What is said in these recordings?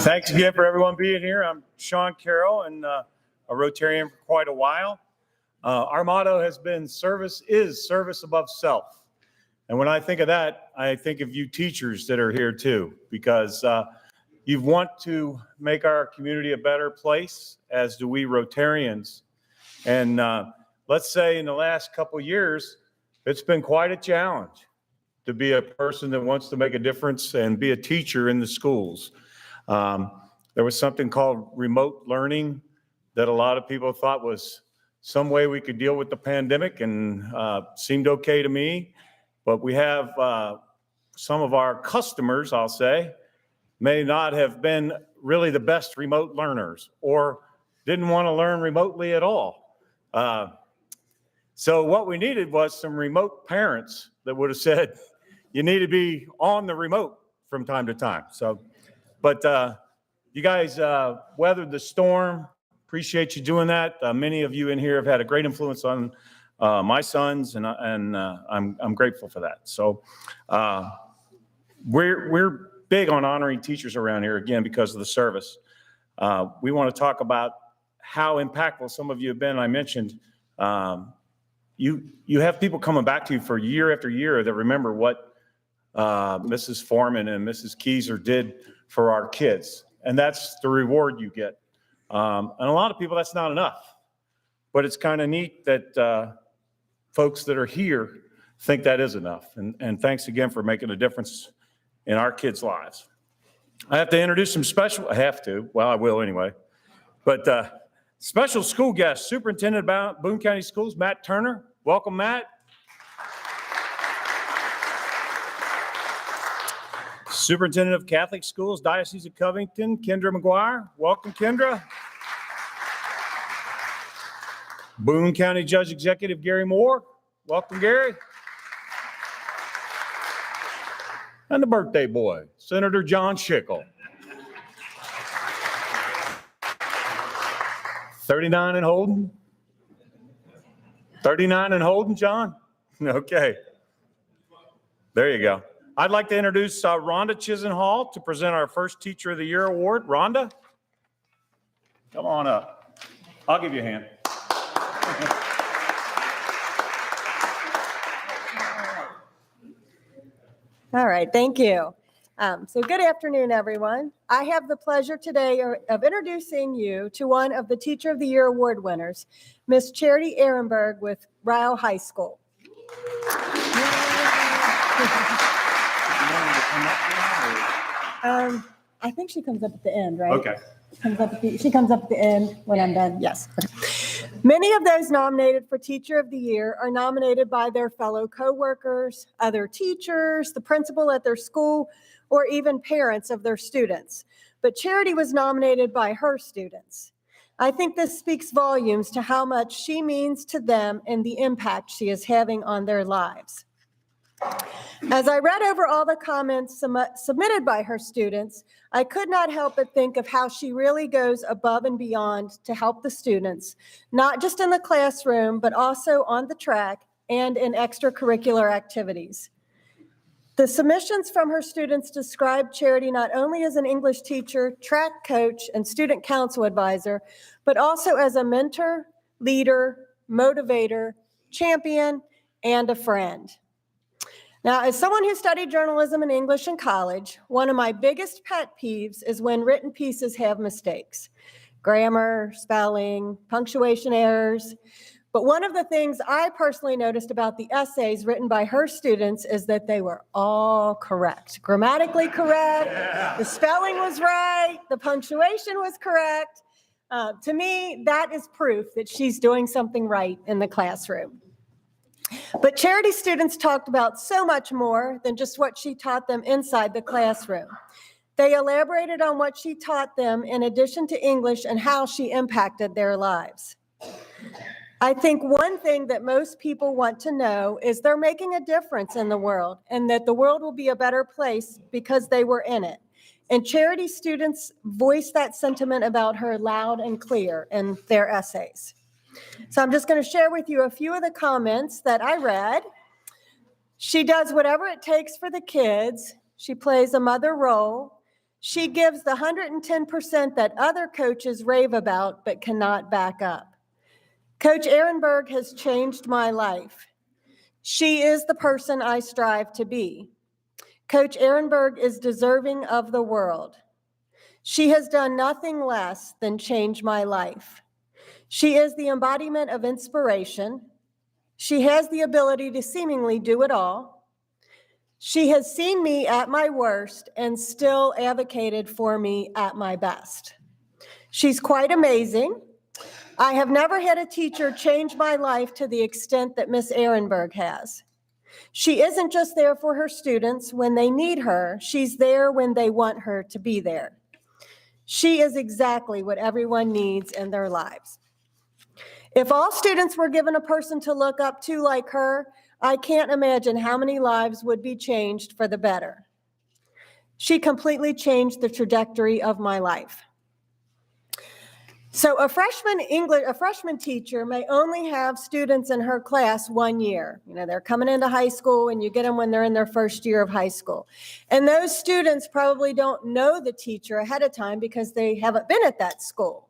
Thanks again for everyone being here. I'm Shawn, Carrol, and a Rotarian for quite a while. Our motto has been service is service above self. And when I think of that, I think of you teachers that are here too, because you want to make our community a better place, as do we Rotarians. And let's say in the last couple of years, it's been quite a challenge to be a person that wants to make a difference and be a teacher in the schools. There was something called remote learning that a lot of people thought was some way we could deal with the pandemic, and seemed okay to me. But we have some of our customers, I'll say, may not have been really the best remote learners or didn't want to learn remotely at all. So what we needed was some remote parents that would have said, you need to be on the remote from time to time. So, but you guys weathered the storm. Appreciate you doing that. Many of you in here have had a great influence on my sons, and I'm grateful for that. So we're big on honoring teachers around here, again, because of the service. We want to talk about how impactful some of you have been. I mentioned you have people coming back to you for year after year that remember what Mrs. Forman and Mrs. Keyser did for our kids. And that's the reward you get. And a lot of people, that's not enough. But it's kind of neat that folks that are here think that is enough. And thanks again for making a difference in our kids' lives. I have to introduce some special, I have to, well, I will anyway. But special school guest, Superintendent of Boone County Schools, Matt Turner. Welcome, Matt. Superintendent of Catholic Schools, Diocese of Covington, Kendra McGuire. Welcome, Kendra. Boone County Judge Executive, Gary Moore. Welcome, Gary. And the birthday boy, Senator John Schickel. 39 and holding? 39 and holding, John? Okay. There you go. I'd like to introduce Rhonda Chisenhall to present our first Teacher of the Year award. Rhonda, come on up. I'll give you a hand. All right, thank you. So good afternoon, everyone. I have the pleasure today of introducing you to one of the Teacher of the Year award winners, Miss Charity Ehrenberg with Ryle High School. I think she comes up at the end, right? Okay. She comes up at the end when I'm done. Yes. Many of those nominated for Teacher of the Year are nominated by their fellow coworkers, other teachers, the principal at their school, or even parents of their students. But Charity was nominated by her students. I think this speaks volumes to how much she means to them and the impact she is having on their lives. As I read over all the comments submitted by her students, I could not help but think of how she really goes above and beyond to help the students, not just in the classroom, but also on the track and in extracurricular activities. The submissions from her students describe Charity not only as an English teacher, track coach, and student council advisor, but also as a mentor, leader, motivator, champion, and a friend. Now, as someone who studied journalism and English in college, one of my biggest pet peeves is when written pieces have mistakes, grammar, spelling, punctuation errors. But one of the things I personally noticed about the essays written by her students is that they were all correct, grammatically correct, the spelling was right, the punctuation was correct. To me, that is proof that she's doing something right in the classroom. But Charity students talked about so much more than just what she taught them inside the classroom. They elaborated on what she taught them in addition to English and how she impacted their lives. I think one thing that most people want to know is they're making a difference in the world and that the world will be a better place because they were in it. And Charity students voiced that sentiment about her loud and clear in their essays. So I'm just going to share with you a few of the comments that I read. She does whatever it takes for the kids. She plays a mother role. She gives the 110% that other coaches rave about but cannot back up. Coach Ehrenberg has changed my life. She is the person I strive to be. Coach Ehrenberg is deserving of the world. She has done nothing less than change my life. She is the embodiment of inspiration. She has the ability to seemingly do it all. She has seen me at my worst and still advocated for me at my best. She's quite amazing. I have never had a teacher change my life to the extent that Miss Ehrenberg has. She isn't just there for her students when they need her, she's there when they want her to be there. She is exactly what everyone needs in their lives. If all students were given a person to look up to like her, I can't imagine how many lives would be changed for the better. She completely changed the trajectory of my life. So a freshman teacher may only have students in her class 1 year. You know, they're coming into high school and you get them when they're in their first year of high school. And those students probably don't know the teacher ahead of time because they haven't been at that school.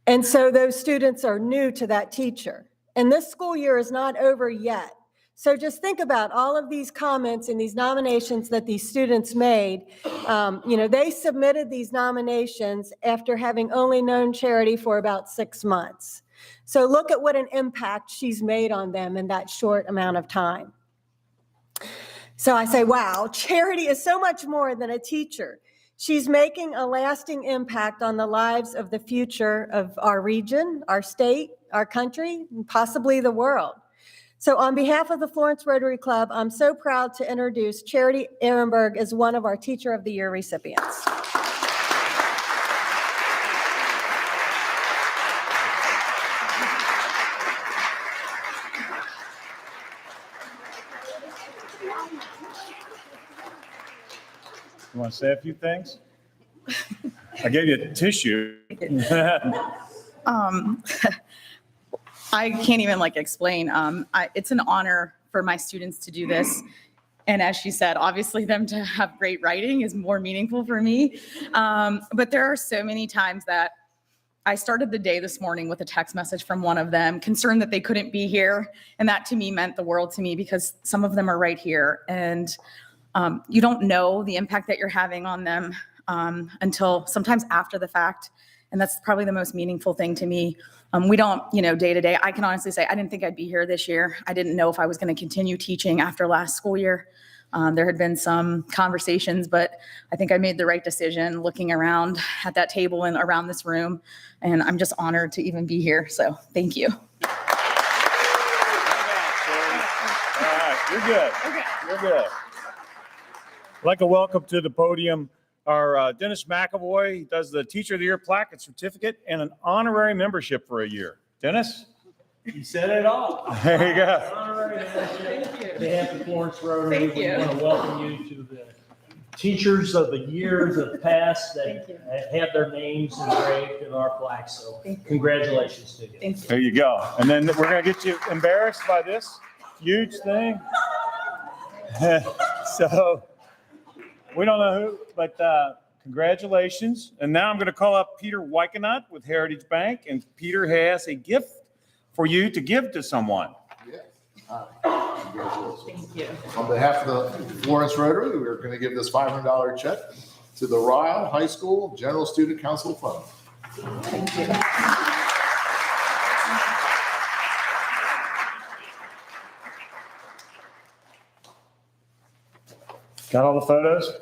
And so those students are new to that teacher. And this school year is not over yet. So just think about all of these comments and these nominations that these students made. They submitted these nominations after having only known Charity for about 6 months. So look at what an impact she's made on them in that short amount of time. So I say, wow, Charity is so much more than a teacher. She's making a lasting impact on the lives of the future of our region, our state, our country, and possibly the world. So on behalf of the Florence Rotary Club, I'm so proud to introduce Charity Ehrenberg as one of our Teacher of the Year recipients. You want to say a few things? I gave you a tissue. I can't even explain. It's an honor for my students to do this. And as she said, obviously them to have great writing is more meaningful for me. But there are so many times that I started the day this morning with a text message from one of them, concerned that they couldn't be here. And that to me meant the world to me because some of them are right here. And you don't know the impact that you're having on them until sometimes after the fact. And that's probably the most meaningful thing to me. We don't, day to day. I can honestly say I didn't think I'd be here this year. I didn't know if I was going to continue teaching after last school year. There had been some conversations, but I think I made the right decision looking around at that table and around this room. And I'm just honored to even be here. So thank you. All right, you're good. Okay. You're good. I'd like to welcome to the podium our Dennis McAvoy. He does the Teacher of the Year plaque and certificate and an honorary membership for a year. Dennis? You said it all. There you go. Honorary membership. On behalf of Florence Rotary, Thank we you. want to welcome you to the teachers of the years of past that have their names engraved in our plaque. So congratulations to you. Thank you. There you go. And then we're going to get you embarrassed by this huge thing. So we don't know who, but congratulations. And now I'm going to call up Peter Wykenut with Heritage Bank. And Peter has a gift for you to give to someone. Yes. Congratulations. Thank you. On behalf of the Florence Rotary, we're going to give this $500 check to the Ryle High School General Student Council Fund. Thank you. Got all the photos?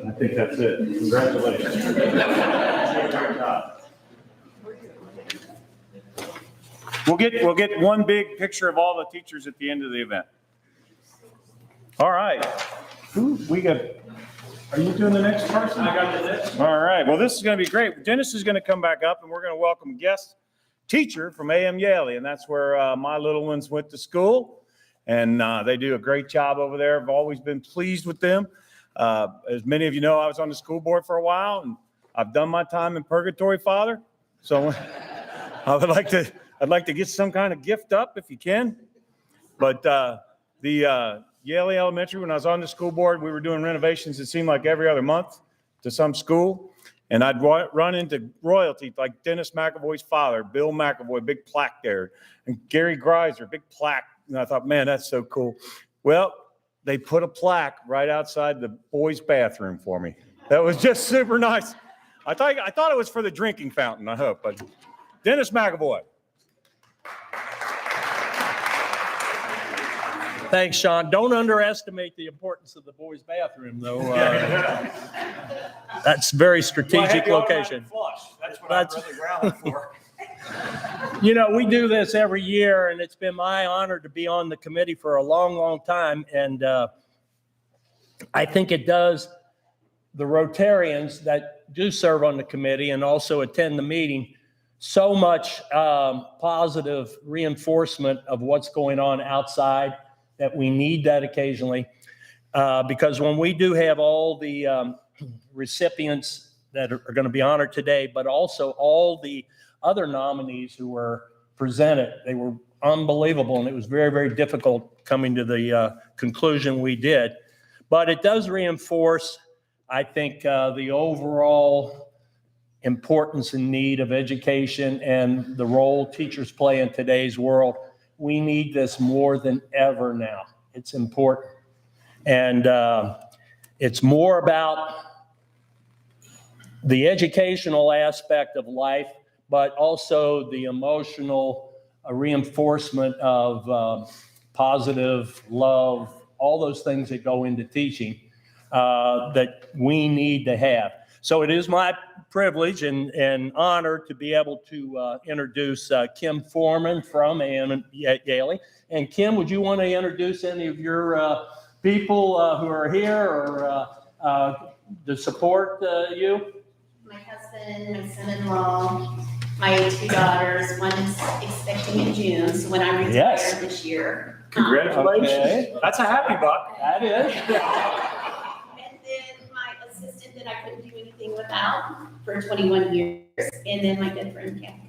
I think that's it. Congratulations. Great job. We'll get one big picture of all the teachers at the end of the event. All right. Are you doing the next person? I got the next. All right. Well, this is going to be great. Dennis is going to come back up and we're going to welcome a guest teacher from AM Yealey. And that's where my little ones went to school. And they do a great job over there. I've always been pleased with them. As many of you know, I was on the school board for a while and I've done my time in purgatory, Father. So I'd like to get some kind of gift up if you can. But the Yealey Elementary, when I was on the school board, we were doing renovations, it seemed like every other month to some school. And I'd run into royalty like Dennis McAvoy's father, Bill McAvoy, big plaque there, and Gary Greiser, big plaque. And I thought, man, that's so cool. Well, they put a plaque right outside the boys' bathroom for me. That was just super nice. I thought it was for the drinking fountain, I hope, but Dennis McAvoy. Thanks, Shawn. Don't underestimate the importance of the boys' bathroom, though. That's very strategic location. That's what I'm really growling for. You know, we do this every year, and it's been my honor to be on the committee for a long, long time. And I think it does the Rotarians that do serve on the committee and also attend the meeting so much positive reinforcement of what's going on outside, that we need that occasionally. Because when we do have all the recipients that are going to be honored today, but also all the other nominees who were presented, they were unbelievable, and it was very, very difficult coming to the conclusion we did. But it does reinforce, I think, the overall importance and need of education and the role teachers play in today's world. We need this more than ever now. It's important. And it's more about the educational aspect of life, but also the emotional reinforcement of positive love, all those things that go into teaching that we need to have. So it is my privilege and honor to be able to introduce Kim Forman from Yealey. And Kim, would you want to introduce any of your people who are here or to support you? My husband, my son-in-law, my 2 daughters. One is expecting in June, so when I retire Yes. this year. Congratulations. Okay. That's a happy buck. That is. And then my assistant that I couldn't do anything without for 21 years. And then my good friend, Kathy.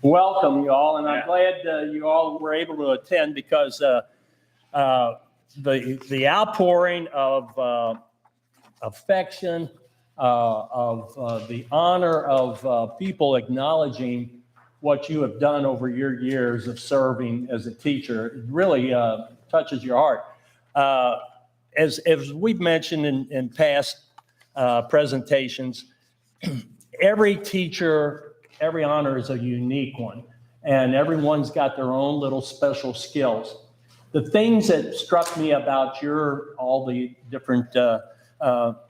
Welcome, you all, and I'm glad you all were able to attend because the outpouring of affection, of the honor of people acknowledging what you have done over your years of serving as a teacher, it really touches your heart. As we've mentioned in past presentations, every teacher, every honor is a unique one, and everyone's got their own little special skills. The things that struck me about all the different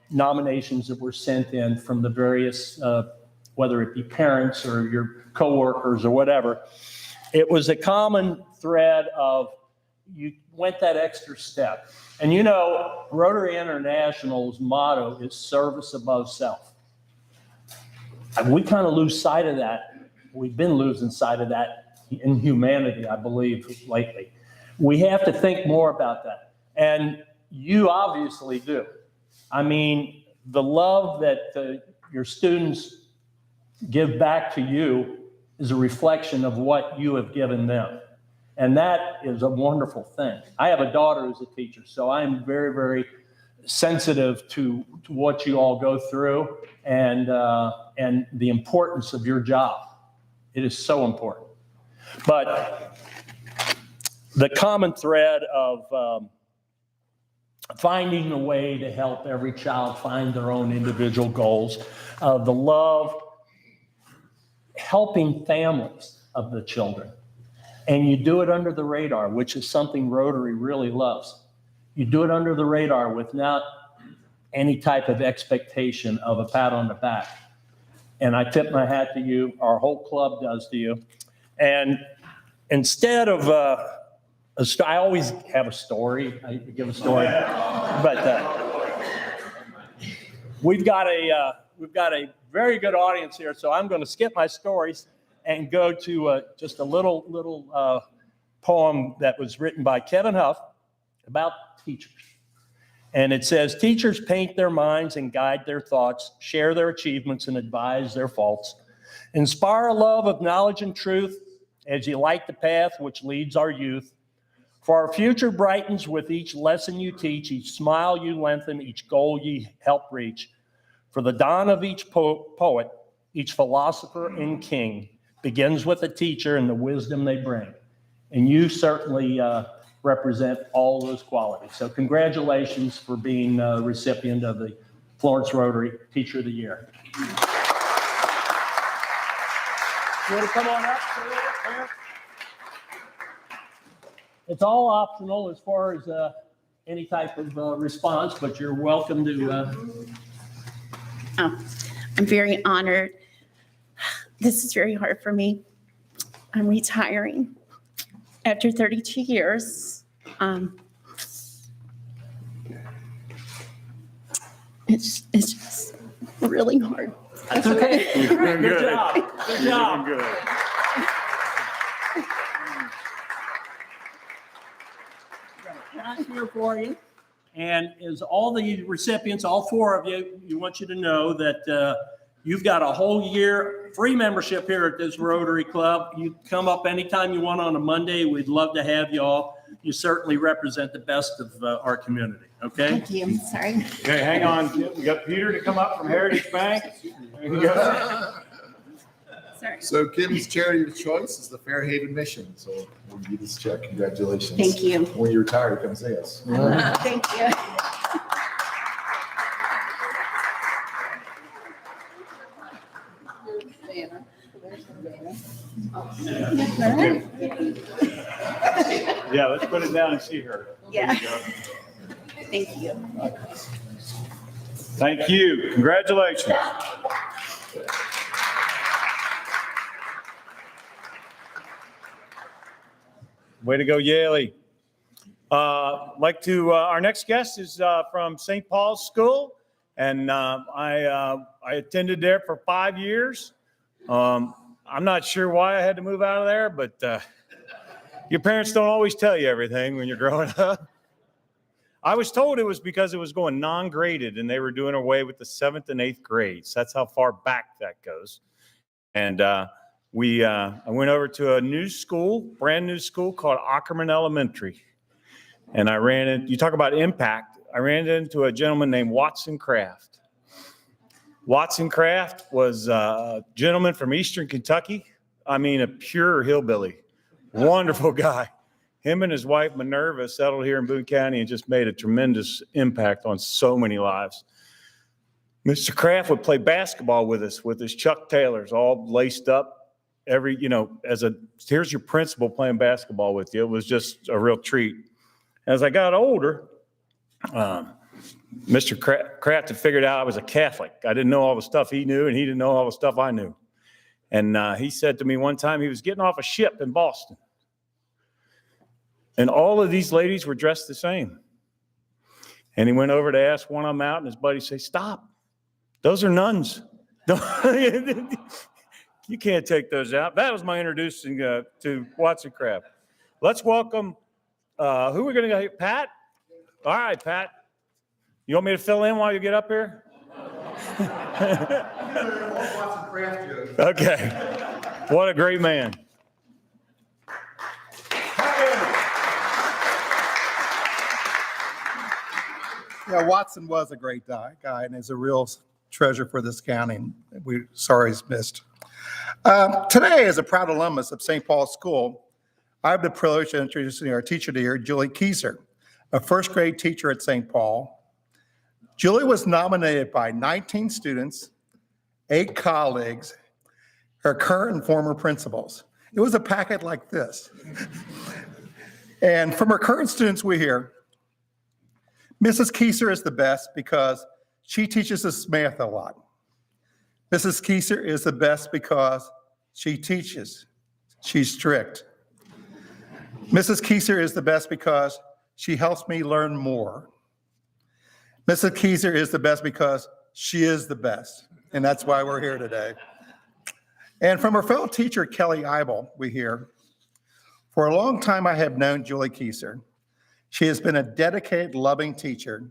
nominations that were sent in from the various, whether it be parents or your coworkers or whatever, it was a common thread of you went that extra step. And you know, Rotary International's motto is service above self. And we kind of lose sight of that. We've been losing sight of that in humanity, I believe, lately. We have to think more about that. And you obviously do. I mean, the love that your students give back to you is a reflection of what you have given them. And that is a wonderful thing. I have a daughter who's a teacher, so I'm very, very sensitive to what you all go through and the importance of your job. It is so important. But the common thread of finding a way to help every child find their own individual goals, the love, helping families of the children. And you do it under the radar, which is something Rotary really loves. You do it under the radar without any type of expectation of a pat on the back. And I tip my hat to you, our whole club does to you. And instead of, I always have a story, I give a story, but we've got a very good audience here, so I'm going to skip my stories and go to just a little poem that was written by Kevin Huff about teachers. And it says, teachers paint their minds and guide their thoughts, share their achievements and advise their faults, inspire a love of knowledge and truth as you light the path which leads our youth, For our future brightens with each lesson you teach, each smile you lengthen, each goal ye help reach. For the dawn of each poet, each philosopher and king begins with a teacher and the wisdom they bring. And you certainly represent all those qualities. So congratulations for being a recipient of the Florence Rotary Teacher of the Year. You want to come on up? It's all optional as far as any type of response, but you're welcome to. Oh, I'm very honored. This is very hard for me. I'm retiring after 32 years. It's just really hard. That's okay. You're Good job. Good job. You're doing good. Cash here for you. And as all the recipients, all 4 of you, we want you to know that you've got a whole year free membership here at this Rotary Club. You come up anytime you want on a Monday. We'd love to have you all. You certainly represent the best of our community. Okay? Thank you. I'm sorry. Okay, hang on. We got Peter to come up from Heritage Bank. There you go. Sorry. So Kim's charity of choice is the Fairhaven Mission. So we'll give you this check. Congratulations. Thank you. When you retire, come see us. Thank you. Yeah, let's put it down and see her. Yeah. There you go. Thank you. Thank you. Congratulations. Way to go, Yealey. Our next guest is from St. Paul's School, and I attended there for 5 years. I'm not sure why I had to move out of there, but your parents don't always tell you everything when you're growing up. I was told it was because it was going non-graded and they were doing away with the 7th and 8th grades. That's how far back that goes. And I went over to a new school, brand new school called Ackerman Elementary. And I ran in, you talk about impact, I ran into a gentleman named Watson Kraft. Watson Kraft was a gentleman from Eastern Kentucky. I mean, a pure hillbilly. Wonderful guy. Him and his wife, Minerva, settled here in Boone County and just made a tremendous impact on so many lives. Mr. Kraft would play basketball with us with his Chuck Taylors all laced up. Here's your principal playing basketball with you. It was just a real treat. As I got older, Mr. Kraft had figured out I was a Catholic. I didn't know all the stuff he knew, and he didn't know all the stuff I knew. And he said to me one time he was getting off a ship in Boston. And all of these ladies were dressed the same. And he went over to ask one of them out, and his buddy said, "Stop. Those are nuns. You can't take those out." That was my introducing to Watson Kraft. Let's welcome, who are we going to go? Pat? All right, Pat. You want me to fill in while you get up here? Okay. What a great man. Yeah, Watson was a great guy and is a real treasure for this county. We're sorry he's missed. Today, as a proud alumnus of St. Paul's School, I have the privilege of introducing our teacher of the year, Julie Kieser, a first grade teacher at St. Paul. Julie was nominated by 19 students, 8 colleagues, her current and former principals. It was a packet like this. And from her current students, we hear, Mrs. Kieser is the best because she teaches us math a lot. Mrs. Kieser is the best because she teaches. She's strict. Mrs. Kieser is the best because she helps me learn more. Mrs. Kieser is the best because she is the best, and that's why we're here today. And from her fellow teacher, Kelly Eibel, we hear, for a long time I have known Julie Kieser. She has been a dedicated, loving teacher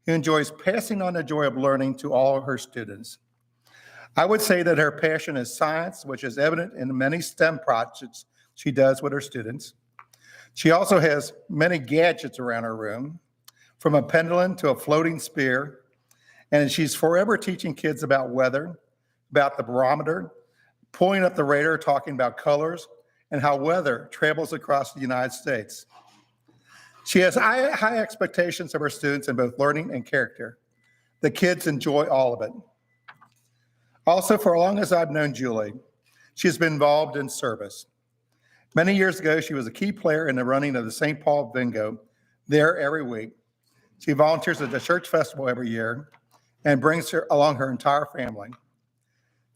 who enjoys passing on the joy of learning to all her students. I would say that her passion is science, which is evident in the many STEM projects she does with her students. She also has many gadgets around her room, from a pendulum to a floating spear, and she's forever teaching kids about weather, about the barometer, pulling up the radar, talking about colors, and how weather travels across the United States. She has high expectations of her students in both learning and character. The kids enjoy all of it. Also, for as long as I've known Julie, she has been involved in service. Many years ago, she was a key player in the running of the St. Paul Bingo there every week. She volunteers at the church festival every year and brings along her entire family.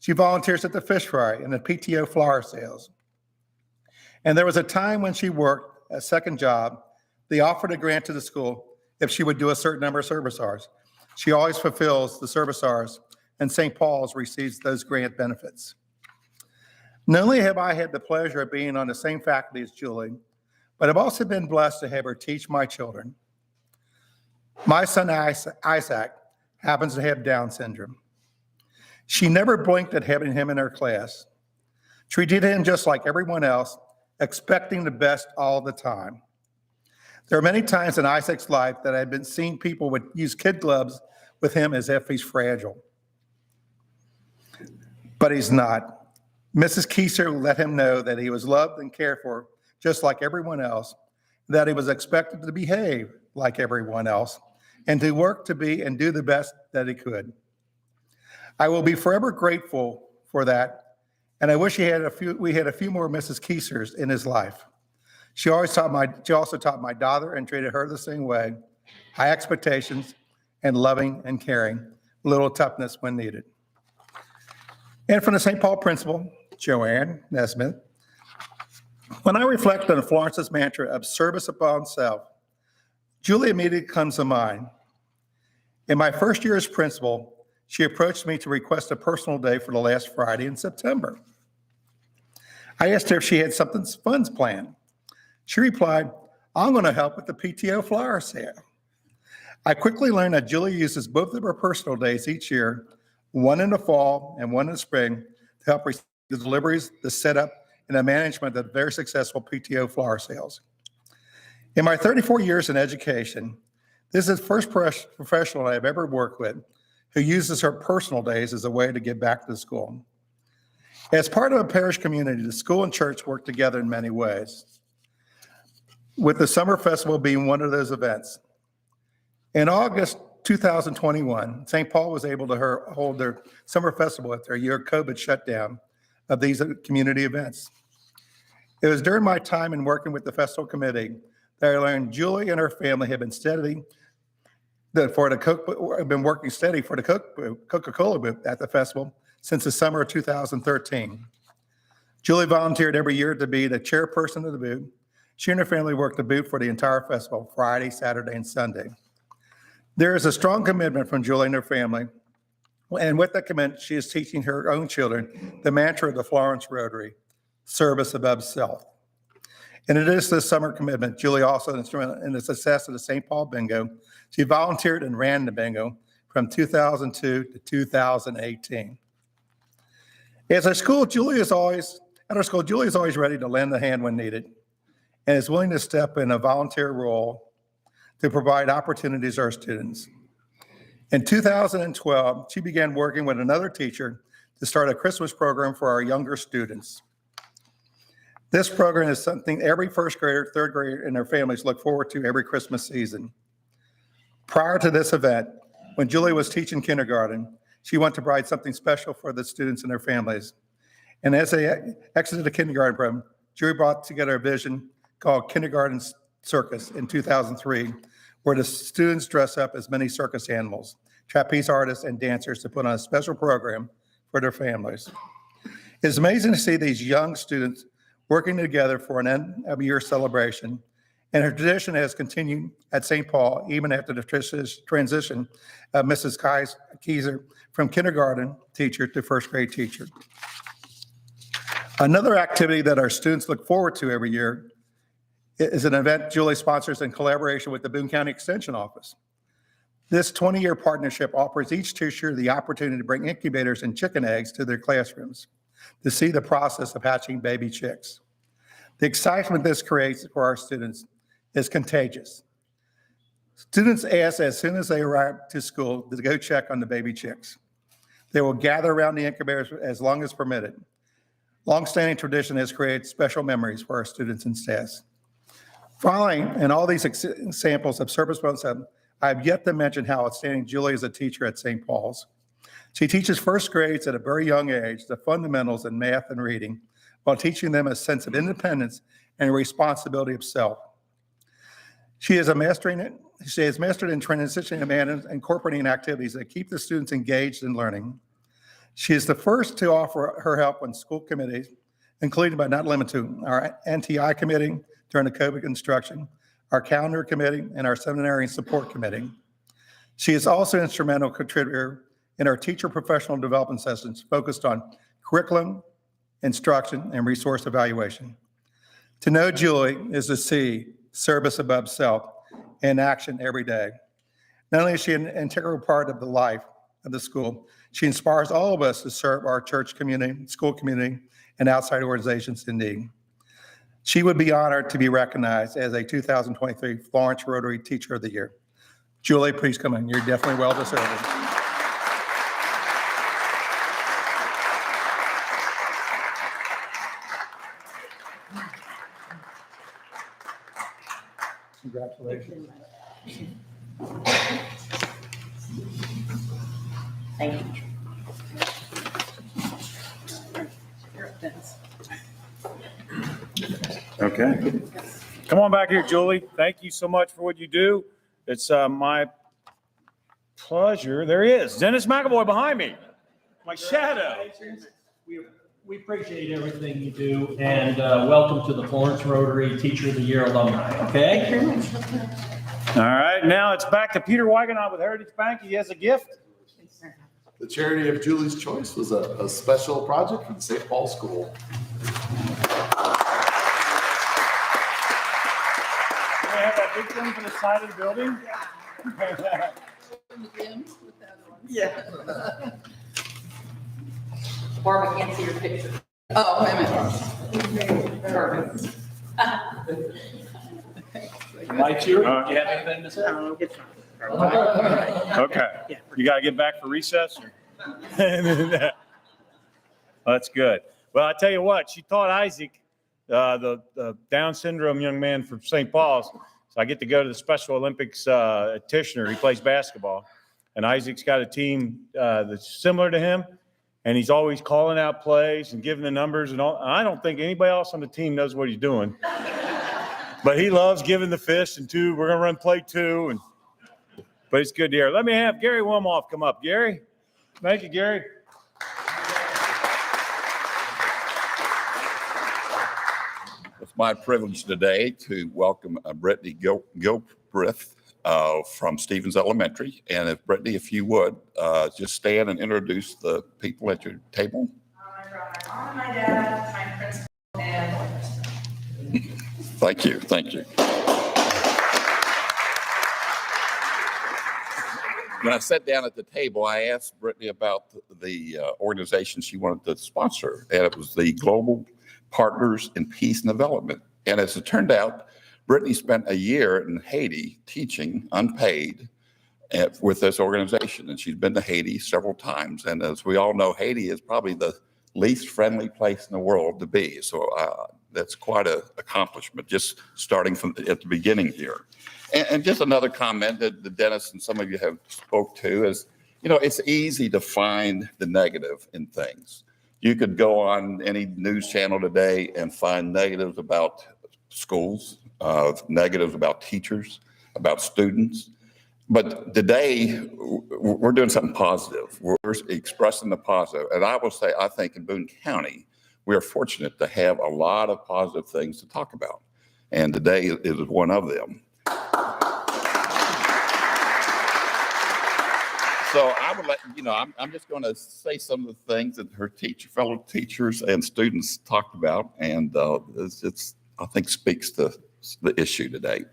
She volunteers at the fish fry and the PTO flower sales. And there was a time when she worked a second job. They offered a grant to the school if she would do a certain number of service hours. She always fulfills the service hours, and St. Paul's receives those grant benefits. Not only have I had the pleasure of being on the same faculty as Julie, but I've also been blessed to have her teach my children. My son Isaac happens to have Down syndrome. She never blinked at having him in her class, treated him just like everyone else, expecting the best all the time. There are many times in Isaac's life that I've been seeing people would use kid gloves with him as if he's fragile. But he's not. Mrs. Keiser let him know that he was loved and cared for just like everyone else, that he was expected to behave like everyone else, and to work to be and do the best that he could. I will be forever grateful for that, and I wish we had a few more Mrs. Keisers in his life. She also taught my daughter and treated her the same way, high expectations and loving and caring, little toughness when needed. And from the St. Paul principal, Joanne Nesmith, when I reflect on Florence's mantra of service upon self, Julie immediately comes to mind. In my first year as principal, she approached me to request a personal day for the last Friday in September. I asked her if she had something fun planned. She replied, "I'm going to help with the PTO flower sale." I quickly learned that Julie uses both of her personal days each year, one in the fall and one in the spring, to help receive the deliveries, the setup, and the management of very successful PTO flower sales. In my 34 years in education, this is the first professional I've ever worked with who uses her personal days as a way to give back to the school. As part of a parish community, the school and church work together in many ways, with the summer festival being one of those events. In August 2021, St. Paul was able to hold their summer festival after a year of COVID shutdown of these community events. It was during my time in working with the festival committee that I learned Julie and her family have been working steady for the Coca-Cola booth at the festival since the summer of 2013. Julie volunteered every year to be the chairperson of the booth. She and her family worked the booth for the entire festival, Friday, Saturday, and Sunday. There is a strong commitment from Julie and her family, and with that commitment, she is teaching her own children the mantra of the Florence Rotary, service above self. And it is this summer commitment, Julie also instrumental in the success of the St. Paul Bingo. She volunteered and ran the bingo from 2002 to 2018. At our school, Julie is always ready to lend a hand when needed and is willing to step in a volunteer role to provide opportunities to our students. In 2012, she began working with another teacher to start a Christmas program for our younger students. This program is something every first grader, third grader, and their families look forward to every Christmas season. Prior to this event, when Julie was teaching kindergarten, she wanted to provide something special for the students and their families. And as they exited the kindergarten program, Julie brought together a vision called Kindergarten Circus in 2003, where the students dress up as many circus animals, trapeze artists, and dancers to put on a special program for their families. It's amazing to see these young students working together for an end of year celebration, and her tradition has continued at St. Paul even after the transition of Mrs. Keiser from kindergarten teacher to first grade teacher. Another activity that our students look forward to every year is an event Julie sponsors in collaboration with the Boone County Extension Office. This 20-year partnership offers each teacher the opportunity to bring incubators and chicken eggs to their classrooms to see the process of hatching baby chicks. The excitement this creates for our students is contagious. Students ask as soon as they arrive to school to go check on the baby chicks. They will gather around the incubators as long as permitted. Longstanding tradition has created special memories for our students and staff. Following in all these examples of service bonus, I have yet to mention how outstanding Julie is a teacher at St. Paul's. She teaches first grades at a very young age the fundamentals in math and reading, while teaching them a sense of independence and responsibility of self. She has mastered in transitioning and incorporating activities that keep the students engaged in learning. She is the first to offer her help on school committees, including but not limited to our NTI committee during the COVID instruction, our calendar committee, and our seminary and support committee. She is also an instrumental contributor in our teacher professional development sessions focused on curriculum, instruction, and resource evaluation. To know Julie is to see service above self in action every day. Not only is she an integral part of the life of the school, she inspires all of us to serve our church community, school community, and outside organizations in need. She would be honored to be recognized as a 2023 Florence Rotary Teacher of the Year. Julie, please come in. You're definitely well deserved. Congratulations. Thank you. Okay. Come on back here, Julie. Thank you so much for what you do. It's my pleasure. There he is, Dennis McAvoy behind me, my shadow. We appreciate everything you do, and welcome to the Florence Rotary Teacher of the Year alumni, okay? All right, now it's back to Peter Weigenot with Heritage Bank. He has a gift. The charity of Julie's choice was a special project from St. Paul School. We have that big thing for the side of the building. Yeah. Barb, I can't see your picture. Oh, wait a minute. Perfect. Mike's here. Do you have anything to say? Okay, you got to get back for recess? That's good. Well, I tell you what, she taught Isaac, the Down syndrome young man from St. Paul's. So I get to go to the Special Olympics at Tishner. He plays basketball. And Isaac's got a team that's similar to him. And he's always calling out plays and giving the numbers and all. I don't think anybody else on the team knows what he's doing. But he loves giving the fist and two. We're going to run play two. But it's good to hear. Let me have Gary Wilmoff come up. Gary? Thank you, Gary. It's my privilege today to welcome Brittany Gilbreath from Stevens Elementary. And if Brittany, if you would, just stand and introduce the people at your table. I brought my mom and my dad, my principal, and Thank you, thank you. When I sat down at the table, I asked Brittany about the organization she wanted to sponsor, and it was the Global Partners in Peace and Development. And as it turned out, Brittany spent a year in Haiti teaching unpaid with this organization, and she's been to Haiti several times. And as we all know, Haiti is probably the least friendly place in the world to be. So that's quite an accomplishment, just starting from at the beginning here. And just another comment that Dennis and some of you have spoke to is, you know, it's easy to find the negative in things. You could go on any news channel today and find negatives about schools, negatives about teachers, about students. But today, we're doing something positive. We're expressing the positive. And I will say, I think in Boone County, we are fortunate to have a lot of positive things to talk about. And today is one of them. So I would let, you know, I'm just going to say some of the things that her fellow teachers and students talked about. And it's I think, speaks to the issue today.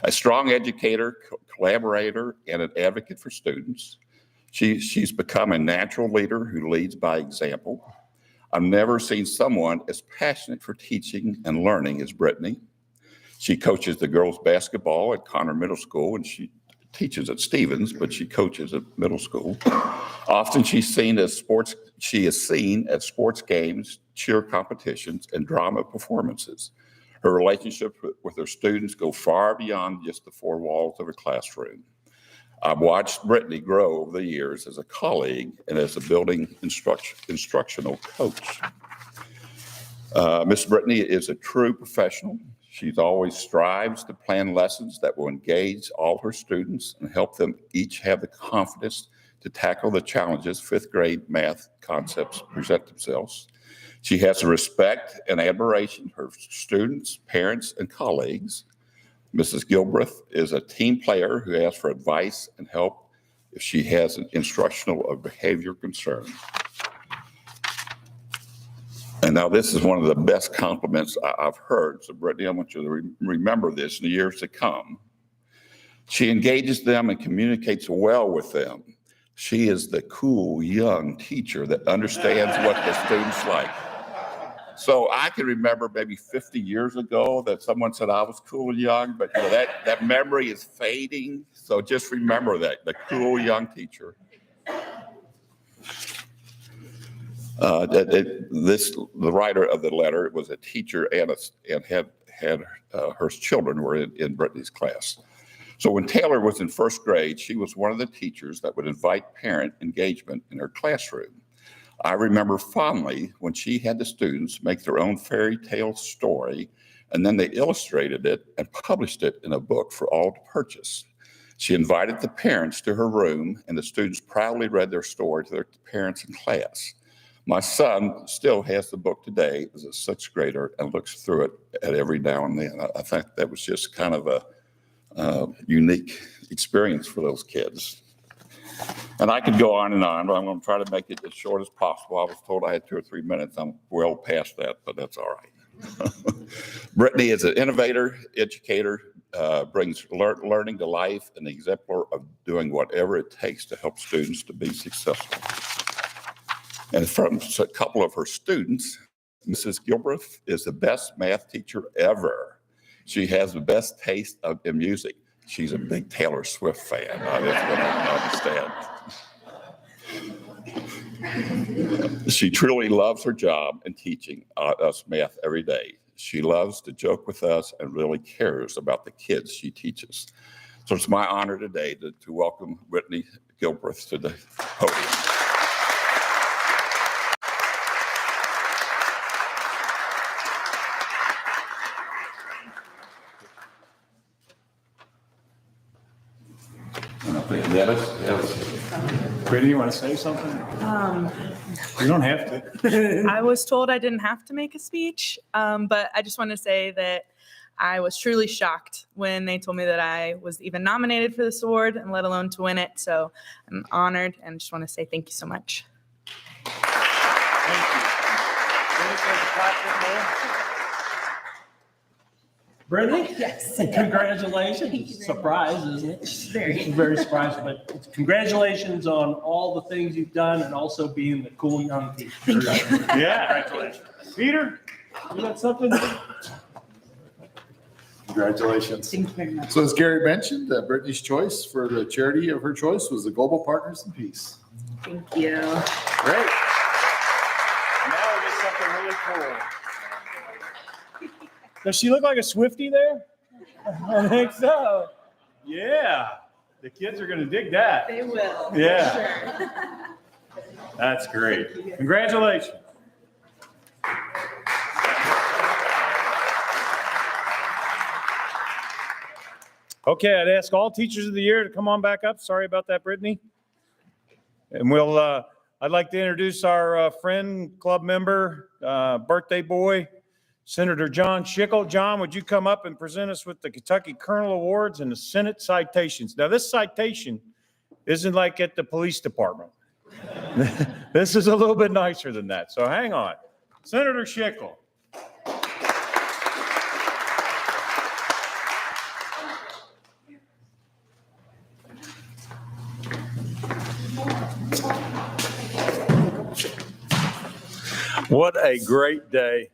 A strong educator, collaborator, and an advocate for students. She's become a natural leader who leads by example. I've never seen someone as passionate for teaching and learning as Brittany. She coaches the girls basketball at Connor Middle School, and she teaches at Stevens, but she coaches at middle school. Often she is seen at sports games, cheer competitions, and drama performances. Her relationships with her students go far beyond just the four walls of a classroom. I've watched Brittany grow over the years as a colleague and as a building instructional coach. Miss Brittany is a true professional. She always strives to plan lessons that will engage all her students and help them each have the confidence to tackle the challenges fifth grade math concepts present themselves. She has the respect and admiration for her students, parents, and colleagues. Mrs. Gilbreath is a team player who asks for advice and help if she has an instructional or behavior concern. And now this is one of the best compliments I've heard. So Brittany, I want you to remember this in the years to come. She engages them and communicates well with them. She is the cool young teacher that understands what the students like. So I can remember maybe 50 years ago that someone said I was cool and young, but you know, that memory is fading. So just remember that, the cool young teacher. The writer of the letter was a teacher and had her children were in Brittany's class. So when Taylor was in first grade, she was one of the teachers that would invite parent engagement in her classroom. I remember fondly when she had the students make their own fairy tale story, and then they illustrated it and published it in a book for all to purchase. She invited the parents to her room, and the students proudly read their story to their parents in class. My son still has the book today as a sixth grader and looks through it at every now and then. I think that was just kind of a unique experience for those kids. And I could go on and on, but I'm going to try to make it as short as possible. I was told I had 2 or 3 minutes. I'm well past that, but that's all right. Brittany is an innovator, educator, brings learning to life, and an exemplar of doing whatever it takes to help students to be successful. And from a couple of her students, Mrs. Gilbreath is the best math teacher ever. She has the best taste in music. She's a big Taylor Swift fan. That's what I understand. She truly loves her job and teaching us math every day. She loves to joke with us and really cares about the kids she teaches. So it's my honor today to welcome Brittany Gilbreath to the podium. Brittany, you want to say something? You don't have to. I was told I didn't have to make a speech, but I just want to say that I was truly shocked when they told me that I was even nominated for this award, and let alone to win it. So I'm honored and just want to say thank you so much. Thank you. Brittany? Yes. Congratulations. Surprise, isn't it? Very surprised, but congratulations on all the things you've done and also being the cool young teacher. Yeah. Congratulations. Peter, you got something? Congratulations. Thank you very much. So as Gary mentioned, Brittany's choice for the charity of her choice was the Global Partners in Peace. Thank you. Great. Now we get something really cool. Does she look like a Swiftie there? I think so. Yeah. The kids are going to dig that. They will. Yeah. Sure. That's great. Congratulations. Okay, I'd ask all teachers of the year to come on back up. Sorry about that, Brittany. And I'd like to introduce our friend, club member, birthday boy, Senator John Schickel. John, would you come up and present us with the Kentucky Colonel Awards and the Senate citations? Now, this citation isn't like at the police department. This is a little bit nicer than that, so hang on. Senator Schickel. What a great day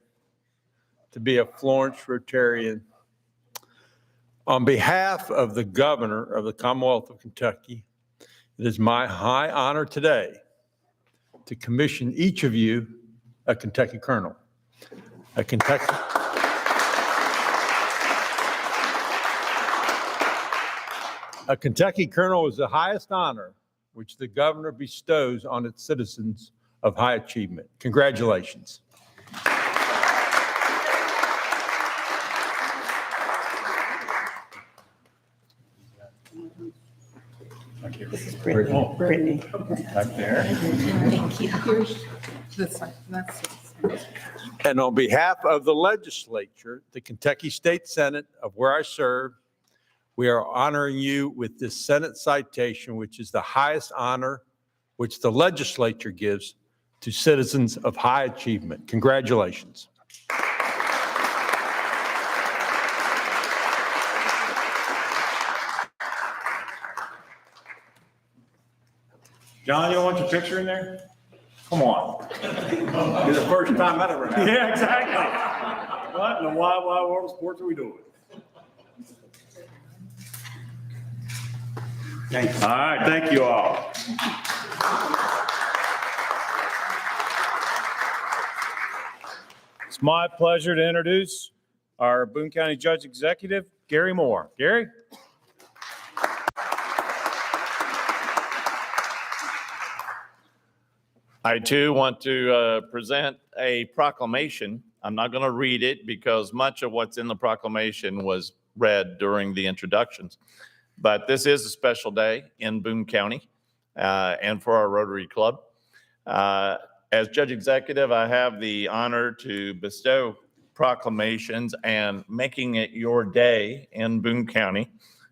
to be a Florence Rotarian. On behalf of the governor of the Commonwealth of Kentucky, it is my high honor today to commission each of you a Kentucky Colonel. A Kentucky Colonel is the highest honor which the governor bestows on its citizens of high achievement. Congratulations. This is Brittany. Brittany. Back there. Thank you. This side, that's it. And on behalf of the legislature, the Kentucky State Senate, of where I serve, we are honoring you with this Senate citation, which is the highest honor which the legislature gives to citizens of high achievement. Congratulations. John, you want your picture in there? Come on. It's the first time that ever happened. Yeah, exactly. What in the wide, wide world of sports are we doing? Thanks. All right, thank you all. It's my pleasure to introduce our Boone County Judge Executive, Gary Moore. Gary? I too want to present a proclamation. I'm not going to read it because much of what's in the proclamation was read during the introductions. But this is a special day in Boone County and for our Rotary Club. As Judge Executive, I have the honor to bestow proclamations and making it your day in Boone County.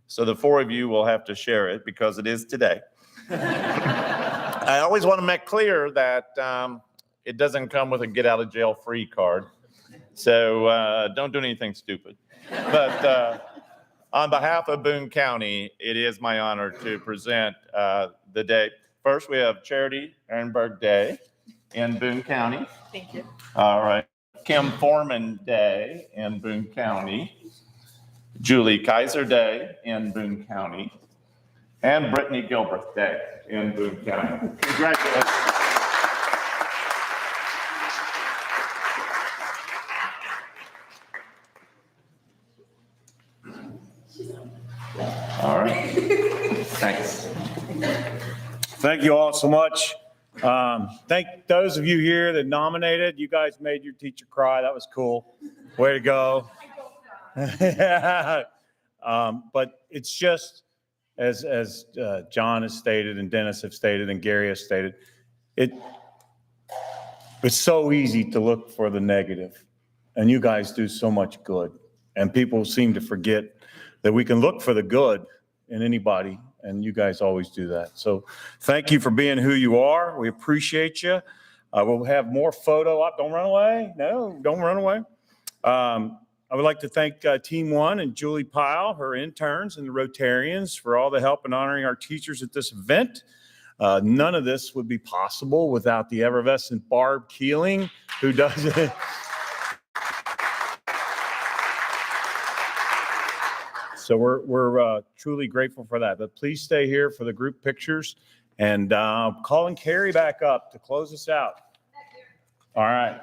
So the four of you will have to share it because it is today. I always want to make clear that it doesn't come with a get out of jail free card. So don't do anything stupid. But on behalf of Boone County, it is my honor to present the day. First, we have Charity Ehrenberg Day in Boone County. Thank you. All right. Kim Forman Day in Boone County. Julie Kaiser Day in Boone County. And Brittany Gilbreath Day in Boone County. Congratulations. All right. Thanks. Thank you all so much. Thank those of you here that nominated. You guys made your teacher cry. That was cool. Way to go. But it's just, as John has stated and Dennis have stated and Gary has stated, it's so easy to look for the negative, and you guys do so much good. And people seem to forget that we can look for the good in anybody, and you guys always do that. So thank you for being who you are. We appreciate you. We'll have more photo op. Don't run away. No, don't run away. I would like to thank Team One and Julie Pyle, her interns, and the Rotarians for all the help in honoring our teachers at this event. None of this would be possible without the effervescent Barb Keeling, who does it. So we're truly grateful for that. But please stay here for the group pictures, and calling Carrie back up to close us out. All right.